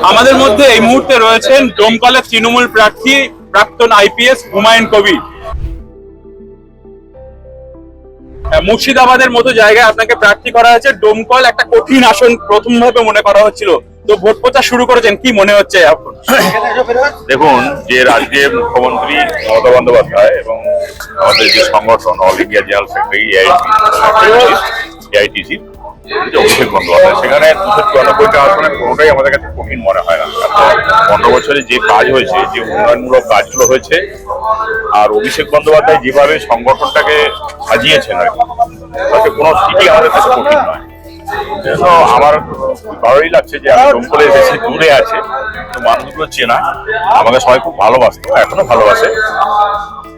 আমাদের মধ্যে এই মুহূর্তে রয়েছেন ডোমকলের তৃণমূল প্রার্থী প্রাক্তন আইপিএস হুমায়ুন কবির। মুর্শিদাবাদের মতো জায়গায় আপনাকে প্রার্থী করা হয়েছে। ডোমকল একটা কঠিন আসন প্রথম ভাবে মনে করা হচ্ছিল, তো ভোট প্রচার শুরু করেছেন, কি মনে হচ্ছে এখন? দেখুন, যে রাজ্যের মুখ্যমন্ত্রী মমতা বন্দ্যোপাধ্যায় এবং আমাদের যে সংগঠন all India general secretary AITC Abhishek Bandyopadhyay, সেখানে 294টা আসনে কোনোটাই আমাদের কাছে কঠিন মনে হয় না। 15 বছরে যে কাজ হয়েছে, যে উন্নয়নমূলক কাজগুলো হয়েছে, আর অভিষেক বন্দ্যোপাধ্যায় যেভাবে সংগঠনটাকে সাজিয়েছেন আর কি, তাতে কোনো সিটি আমাদের কাছে কঠিন নয়। তো আমার ভালোই লাগছে যে আমি ডোমকলে বেশি দূরে আছে, তো মানুষগুলো চেনা, আমাকে সবাই খুব ভালোবাসতো, এখনো ভালোবাসে।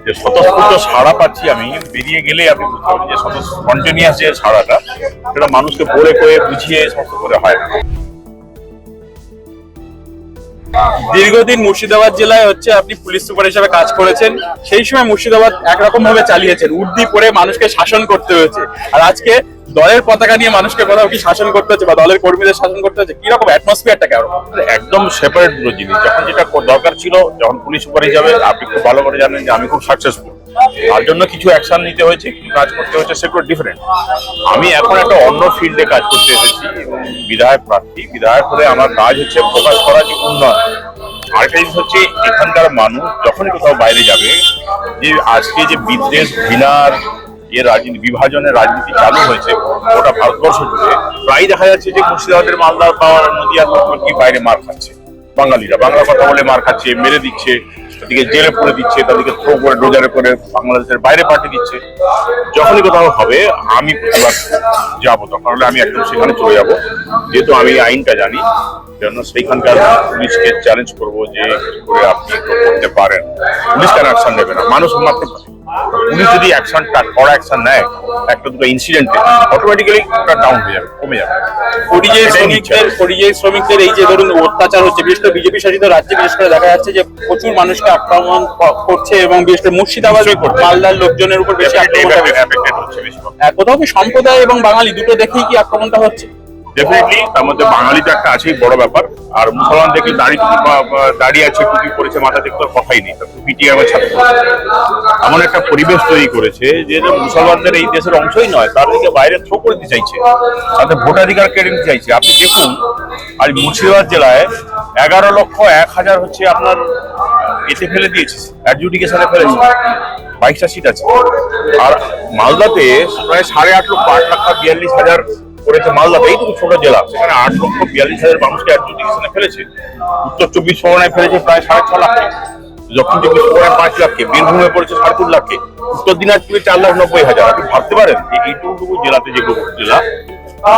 যে স্বতঃস্ফূর্ত সাড়া পাচ্ছি আমি, বেরিয়ে গেলে আপনি বুঝতে পারবেন যে স্পন্টেনিয়াস যে সাড়াটা, সেটা মানুষকে বলে কয়ে বুঝিয়ে সমস্ত করে হয় না। দীর্ঘদিন মুর্শিদাবাদ জেলায় আপনি পুলিশ সুপার হিসেবে কাজ করেছেন। সেই সময় মুর্শিদাবাদ একরকম ভাবে চালিয়েছেন, উর্দি পরে মানুষকে শাসন করতে হয়েছে, আর আজকে দলের পতাকা নিয়ে মানুষকে কোথাও কি শাসন করতে হচ্ছে বা দলের কর্মীদের শাসন করতে হচ্ছে? কিরকম অ্যাটমসফিয়ারটা কেমন? একদম সেপারেট দুটো জিনিস। যখন যেটা দরকার ছিল, যখন পুলিশ সুপার হিসাবে আপনি খুব ভালো করে জানেন যে আমি খুব সাকসেসফুল, তার জন্য কিছু অ্যাকশন নিতে হয়েছে, কিছু কাজ করতে হয়েছে, সেগুলো ডিফারেন্ট। আমি এখন একটা অন্য ফিল্ডে কাজ করতে এসেছি এবং বিধায়ক প্রার্থী। বিধায়ক হলে আমার কাজ হচ্ছে প্রকাশ করা যে উন্নয়ন। আরেকটা জিনিস হচ্ছে, এখানকার মানুষ যখনই কোথাও বাইরে যাবে, যে আজকে যে বিদ্বেষ ঘৃণার যে রাজনীতি, বিভাজনের রাজনীতি চালু হয়েছে ওটা ভারতবর্ষ জুড়ে, প্রায় দেখা যাচ্ছে যে মুর্শিদাবাদের মালদার পাওয়ার নদীয়ার লোক কি বাইরে মার খাচ্ছে, বাঙালিরা বাংলা কথা বলে মার খাচ্ছে, মেরে দিচ্ছে, তাদেরকে জেলে পুরে দিচ্ছে, তাদেরকে থ্রো করে ডোজারে করে বাংলাদেশের বাইরে পাঠিয়ে দিচ্ছে। যখনই কোথাও হবে আমি প্রতিবাদ যাবো, তখন হলে আমি একদম সেখানে চলে যাব, যেহেতু আমি আইনটা জানি। জন্য সেইখানকার পুলিশকে চ্যালেঞ্জ করবো যে কি করে আপনি করতে পারেন, পুলিশ কেন অ্যাকশন নেবে না? মানুষ মাত্র পুলিশ যদি অ্যাকশনটা কড়া অ্যাকশন নেয়, একটা দুটো ইনসিডেন্টে অটোমেটিক্যালি ওটা ডাউন হয়ে যাবে, কমে যাবে। পরিযায়ী শ্রমিকদের এই যে ধরুন অত্যাচার হচ্ছে, বিশেষ করে বিজেপি শাসিত রাজ্যে বিশেষ করে দেখা যাচ্ছে যে প্রচুর মানুষকে আক্রমণ করছে এবং বিশেষ করে মুর্শিদাবাদ মালদার লোকজনের উপর বেশি আক্রমণ হচ্ছে। কোথাও কি সম্প্রদায় এবং বাঙালি দুটো দেখেই কি আক্রমণটা হচ্ছে? ডেফিনেটলি তার মধ্যে বাঙালি তো একটা আছেই বড় ব্যাপার, আর মুসলমান দেখে দাঁড়িয়ে আছে, টুপি পরেছে, মাথা দেখতে কথাই নেই, পিটিয়ে আমার ছাত্র এমন একটা পরিবেশ তৈরি করেছে যে মুসলমানদের এই দেশের অংশই নয়, তাদেরকে বাইরে থ্রো করে দিতে চাইছে, তাদের ভোটাধিকার কেড়ে নিতে চাইছে। আপনি দেখুন, আজ মুর্শিদাবাদ জেলায় 11,01,000 হচ্ছে আপনার এতে ফেলে দিয়েছে, অ্যাডজুডিকেশনে ফেলেছে, 22টা সিট আছে। আর মালদাতে প্রায় 8,50,000 করেছে মালদাতে, এইটুকু ছোট জেলা, সেখানে 8,42,000 মানুষকে অ্যাডজুডিকেশনে ফেলেছে। উত্তর 24 পরগনায় ফেলেছে প্রায় 6.5 লাখকে, দক্ষিণ 24 পরগনায় 5 লাখকে, বীরভূমে পড়েছে 3.5 লাখকে, উত্তর দিনাজপুরে 4,90,000। আপনি ভাবতে পারেন যে এইটুকু জেলাতে, যেগুলো জেলা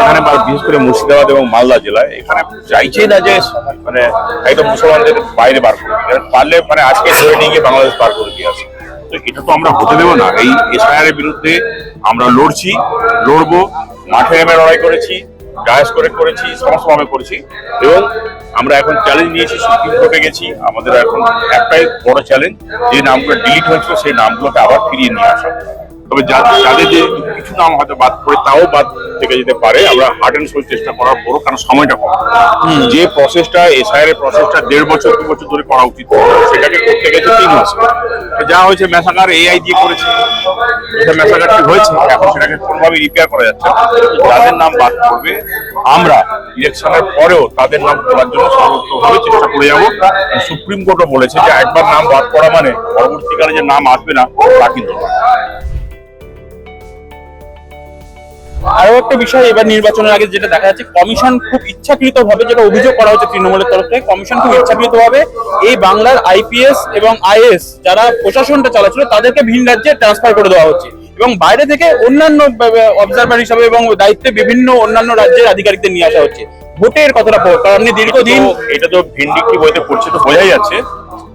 এখানে বিশেষ করে মুর্শিদাবাদ এবং মালদা জেলায়, এখানে চাইছেই না যে মানে একদম মুসলমানদের বাইরে বার করে, পারলে মানে আজকে ধরে নিয়ে গিয়ে বাংলাদেশ পার করে দিয়ে আসে। তো এটা তো আমরা হতে দেবো না। এই এসআইআর এর বিরুদ্ধে আমরা লড়বো, মাঠে নেমে লড়াই করেছি, ডায়াস করেছি, সমস্তভাবে করেছি, এবং আমরা এখন চ্যালেঞ্জ নিয়েছি, সুপ্রিম কোর্টে গেছি। আমাদের এখন একটাই বড় চ্যালেঞ্জ, যে নামগুলো ডিলিট হয়েছিল সেই নামগুলোকে আবার ফিরিয়ে নিয়ে আসা। তবে যাদের যে কিছু নাম হয়তো বাদ পড়ে, তাও বাদ থেকে যেতে পারে, আমরা হার্ড অ্যান্ড সোল চেষ্টা করার পরও, কারণ সময়টা কম। যে প্রসেসটা এসআইআর এর প্রসেসটা 1.5 বছর 2 বছর ধরে করা উচিত, সেটাকে করতে গেছে 3 মাস। যা হয়েছে ম্যাসাকার এআই দিয়ে করেছে, এটা ম্যাসাকারটি হয়েছে, এখন সেটাকে কোনোভাবে রিপেয়ার করা যাচ্ছে না। যাদের নাম বাদ পড়বে, আমরা ইলেকশনের পরেও তাদের নাম তোলার জন্য সর্বোচ্চভাবে চেষ্টা করে যাবো। সুপ্রিম কোর্টও বলেছে যে একবার নাম বাদ পড়া মানে পরবর্তীকালে যে নাম আসবে না তা কিন্তু নয়। আরো একটা বিষয়, এবার নির্বাচনের আগে যেটা দেখা যাচ্ছে, কমিশন খুব ইচ্ছাকৃত ভাবে, যেটা অভিযোগ করা হচ্ছে তৃণমূলের তরফ থেকে, কমিশন খুব ইচ্ছাকৃত ভাবে এই বাংলার আইপিএস এবং আইএস যারা প্রশাসনটা চালাচ্ছিল তাদেরকে ভিন রাজ্যে ট্রান্সফার করে দেওয়া হচ্ছে, এবং বাইরে থেকে অন্যান্য অবজারভার হিসাবে এবং দায়িত্বে বিভিন্ন অন্যান্য রাজ্যের আধিকারিকদের নিয়ে আসা হচ্ছে। ভোটের কথাটা কারণ দীর্ঘদিন এটা তো ভিন্ডিকটিভ বইতে পড়ছে, তো বোঝাই যাচ্ছে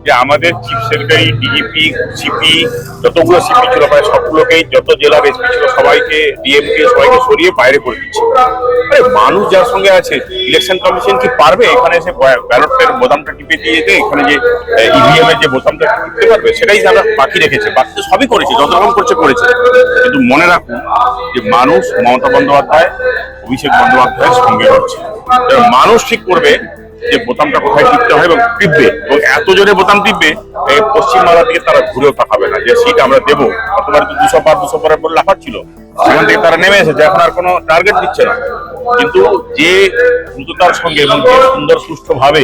যে আমাদের চিফ সেক্রেটারি, ডিজিপি, সিপি, যতগুলো সিপি ছিল প্রায় সবগুলোকেই, যত জেলার এসপি ছিল সবাইকে, ডিএমকে সবাইকে সরিয়ে বাইরে করে দিচ্ছে। মানুষ যার সঙ্গে আছে, ইলেকশন কমিশন কি পারবে এখানে এসে ব্যালটের বোতামটা টিপে দিয়ে এখানে যে ইভিএম এর যে বোতামটা টিপতে পারবে? সেটাই যারা বাকি রেখেছে। বাকি তো সবই করেছে, যত রকম করেছে, কিন্তু মনে রাখুন যে মানুষ মমতা বন্দ্যোপাধ্যায়, অভিষেক বন্দ্যোপাধ্যায়ের সঙ্গে রয়েছে। মানুষ ঠিক করবে যে বোতামটা কোথায় টিপতে হয় এবং টিপবে, এবং এত জোরে বোতাম টিপবে এই পশ্চিমবাংলার দিকে তারা ঘুরেও তাকাবে না যে সিট আমরা দেবো। গতবার তো 200 পারের পর লাফাচ্ছিল, সেখান থেকে তারা নেমে এসেছে, এখন আর কোনো টার্গেট দিচ্ছে না। কিন্তু যে দ্রুততার সঙ্গে এবং যে সুন্দর সুষ্ঠুভাবে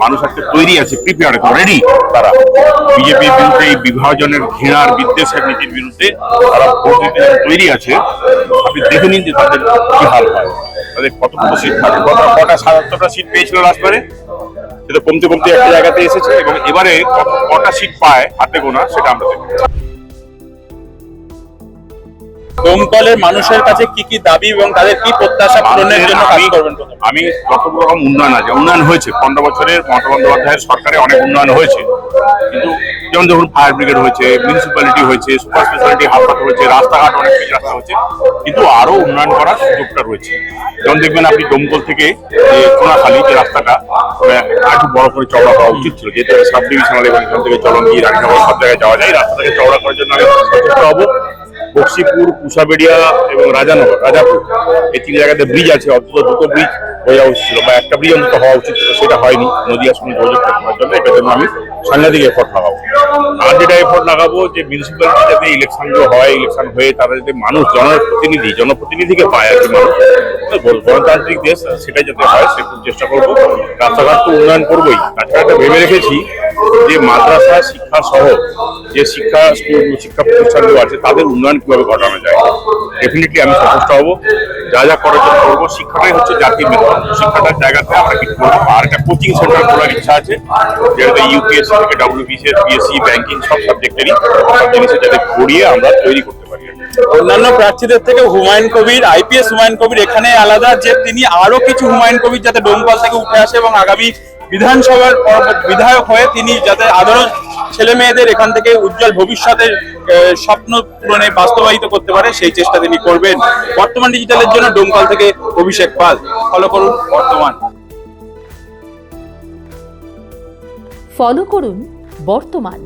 মানুষ আজকে তৈরি আছে, প্রিপেয়ার রেডি, তারা বিজেপির বিরুদ্ধে এই বিভাজনের ঘৃণার বিদ্বেষের নীতির বিরুদ্ধে তারা ভোট দিতে তৈরি আছে। আপনি দেখে নিন যে তাদের কি হাল হয়, তাদের কতগুলো সিট থাকে, কটা ৭৭টা সিট পেয়েছিল লাস্টবারে, সেটা কমতে কমতে একটা জায়গাতে এসেছে, এবং এবারে কটা সিট পায় হাতে গোনা সেটা আমরা দেখব। দমকলের মানুষের কাছে কি কি দাবি এবং তাদের কি প্রত্যাশা পূরণের জন্য কাজ করবেন? আমি যত রকম উন্নয়ন আছে, উন্নয়ন হয়েছে 15 বছরের মমতা বন্দ্যোপাধ্যায়ের সরকারে, অনেক উন্নয়ন হয়েছে, কিন্তু যেমন ধরুন ফায়ার ব্রিগেড হয়েছে, মিউনিসিপ্যালিটি হয়েছে, সুপার স্পেশালিটি হাসপাতাল হয়েছে, রাস্তাঘাট অনেক কিছু রাস্তা হয়েছে, কিন্তু আরো উন্নয়ন করার সুযোগটা রয়েছে। যেমন দেখবেন আপনি দমকল থেকে যে কোনাখালী যে রাস্তাটা একটু বড় করে চওড়া করা উচিত ছিল, যেহেতু সাব ডিভিশনাল, এবং এখান থেকে চলঙ্গি রানীনগর সব জায়গায় যাওয়া যায়, রাস্তাটাকে চওড়া করার জন্য আমি সচেষ্ট হবো। বক্সিপুর, কুশাবেড়িয়া এবং রাজাপুর এই 3 জায়গাতে ব্রিজ আছে, অন্তত 2টো ব্রিজ হয়ে যাওয়া উচিত ছিল, বা একটা ব্রিজ অন্তত হওয়া উচিত ছিল, সেটা হয়নি। নদীয়ার সঙ্গে যোগাযোগ করার জন্য এটার জন্য আমি সাংঘাতিক এফোর্ট লাগাবো। আর যেটা এফোর্ট লাগাবো যে মিউনিসিপ্যালিটি যাতে ইলেকশনগুলো হয়, ইলেকশন হয়ে তারা যাতে মানুষ জনপ্রতিনিধিকে পায় আর কি, মানুষ গণতান্ত্রিক দেশ, সেটাই যাতে হয় সেটুকু চেষ্টা করবো। রাস্তাঘাট তো উন্নয়ন করবোই, তাছাড়া একটা ভেবে রেখেছি যে মাদ্রাসা শিক্ষা সহ যে শিক্ষা প্রতিষ্ঠানগুলো আছে তাদের উন্নয়ন কিভাবে ঘটানো যায়, ডেফিনেটলি আমি সচেষ্ট হবো। যা যা করার জন্য করবো, শিক্ষাটাই হচ্ছে জাতির মেরুদণ্ড, শিক্ষাটার জায়গাতে আমরা কিছু করবো। আর একটা কোচিং সেন্টার খোলার ইচ্ছা আছে, যেটাতে ইউপিএসসি থেকে WBCS, BSc, ব্যাংকিং সব সাবজেক্টেরই সব জিনিসের যাতে পড়িয়ে আমরা তৈরি করতে পারি। অন্যান্য প্রার্থীদের থেকে হুমায়ুন কবির, IPS হুমায়ুন কবির এখানে আলাদা যে তিনি আরো কিছু হুমায়ুন কবির যাতে দমকল থেকে উঠে আসে এবং আগামী বিধানসভার বিধায়ক হয়ে তিনি যাতে আদৌ ছেলে মেয়েদের এখান থেকে উজ্জ্বল ভবিষ্যতের স্বপ্ন পূরণে বাস্তবায়িত করতে পারে, সেই চেষ্টা তিনি করবেন। বর্তমান ডিজিটালের জন্য দমকল থেকে অভিষেক পাল। ফলো করুন বর্তমান। ফলো করুন বর্তমান।